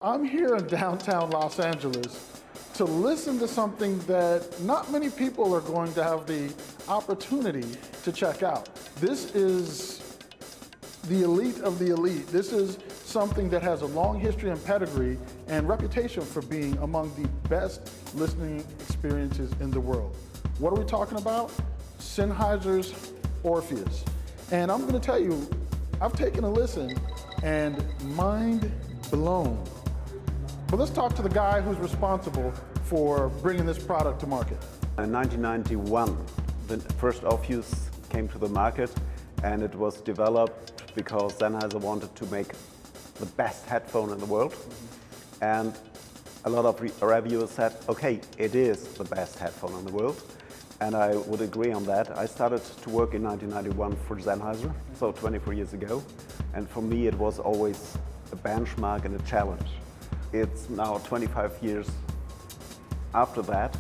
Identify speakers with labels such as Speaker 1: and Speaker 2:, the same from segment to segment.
Speaker 1: I'm here in downtown Los Angeles to listen to something that not many people are going to have the opportunity to check out. This is the elite of the elite. This is something that has a long history and pedigree and reputation for being among the best listening experiences in the world. What are we talking about? Sennheiser's Orpheus. And I'm going to tell you, I've taken a listen and mind blown. But let's talk to the guy who's responsible for bringing this product to market.
Speaker 2: In 1991, the first Orpheus came to the market, and it was developed because Sennheiser wanted to make the best headphone in the world. And a lot of reviewers said, okay, it is the best headphone in the world. And I would agree on that. I started to work in 1991 for Sennheiser, so 24 years ago. And for me, it was always a benchmark and a challenge. It's now 25 years after that.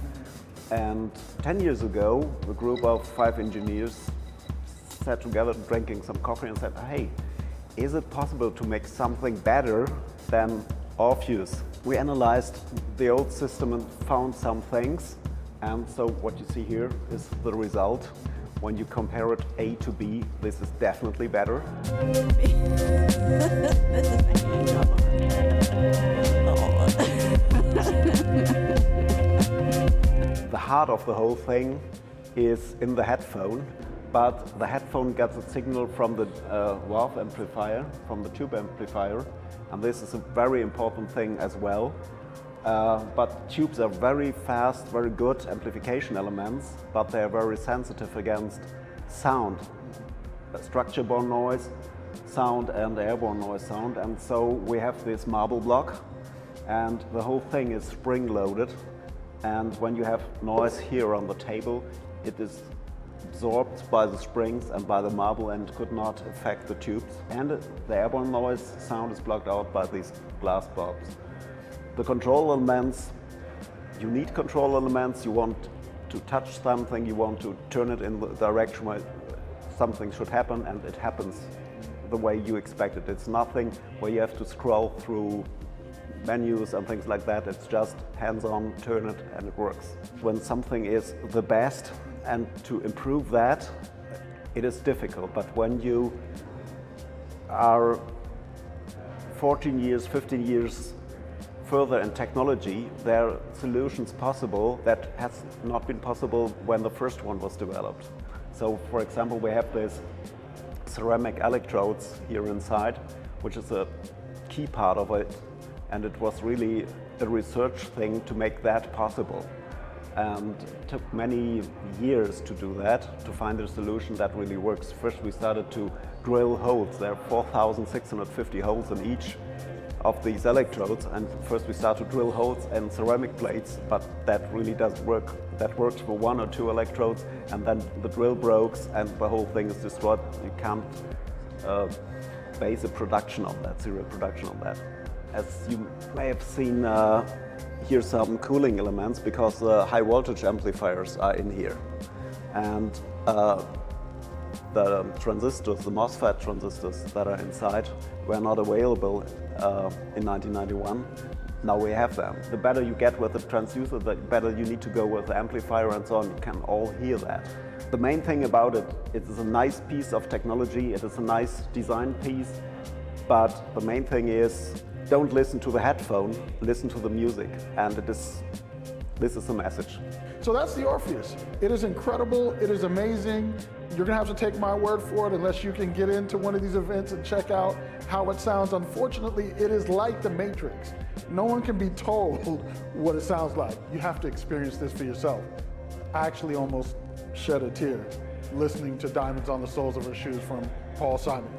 Speaker 2: And 10 years ago, a group of 5 engineers sat together drinking some coffee and said, hey, is it possible to make something better than Orpheus? We analyzed the old system and found some things. And so what you see here is the result. When you compare it A to B, this is definitely better. The heart of the whole thing is in the headphone, but the headphone gets a signal from the WAV amplifier, from the tube amplifier, and this is a very important thing as well. But tubes are very fast, very good amplification elements, but they are very sensitive against sound, structure-borne noise, sound and airborne noise sound. And so we have this marble block, and the whole thing is spring-loaded. And when you have noise here on the table, it is absorbed by the springs and by the marble and could not affect the tubes. And the airborne noise sound is blocked out by these glass bulbs. The control elements, you need control elements. You want to touch something, you want to turn it in the direction where something should happen, and it happens the way you expect it. It's nothing where you have to scroll through menus and things like that. It's just hands-on, turn it, and it works. When something is the best, and to improve that, it is difficult. But when you are 14 years, 15 years further in technology, there are solutions possible that has not been possible when the first one was developed. So, for example, we have these ceramic electrodes here inside, which is a key part of it, and it was really a research thing to make that possible. And it took many years to do that, to find a solution that really works. First, we started to drill holes. There are 4,650 holes in each of these electrodes, and first we start to drill holes in ceramic plates, but that really doesn't work. That works for 1 or 2 electrodes, and then the drill breaks and the whole thing is destroyed. You can't base a production on that, serial production on that. As you may have seen, here's some cooling elements because high voltage amplifiers are in here. And the transistors, the MOSFET transistors that are inside, were not available in 1991. Now we have them. The better you get with the transducer, the better you need to go with the amplifier and so on. You can all hear that. The main thing about it, it is a nice piece of technology, it is a nice design piece, but the main thing is, don't listen to the headphone, listen to the music, and this is the message.
Speaker 1: So that's the Orpheus. It is incredible, it is amazing. You're gonna have to take my word for it unless you can get into one of these events and check out how it sounds. Unfortunately, it is like the Matrix. No one can be told what it sounds like. You have to experience this for yourself. I actually almost shed a tear listening to Diamonds on the Soles of Her Shoes from Paul Simon.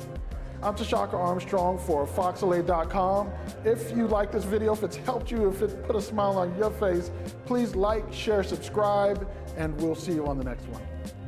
Speaker 1: I'm Tashaka Armstrong for Foxley.com. If you like this video, if it's helped you, if it put a smile on your face, please like, share, subscribe, and we'll see you on the next one.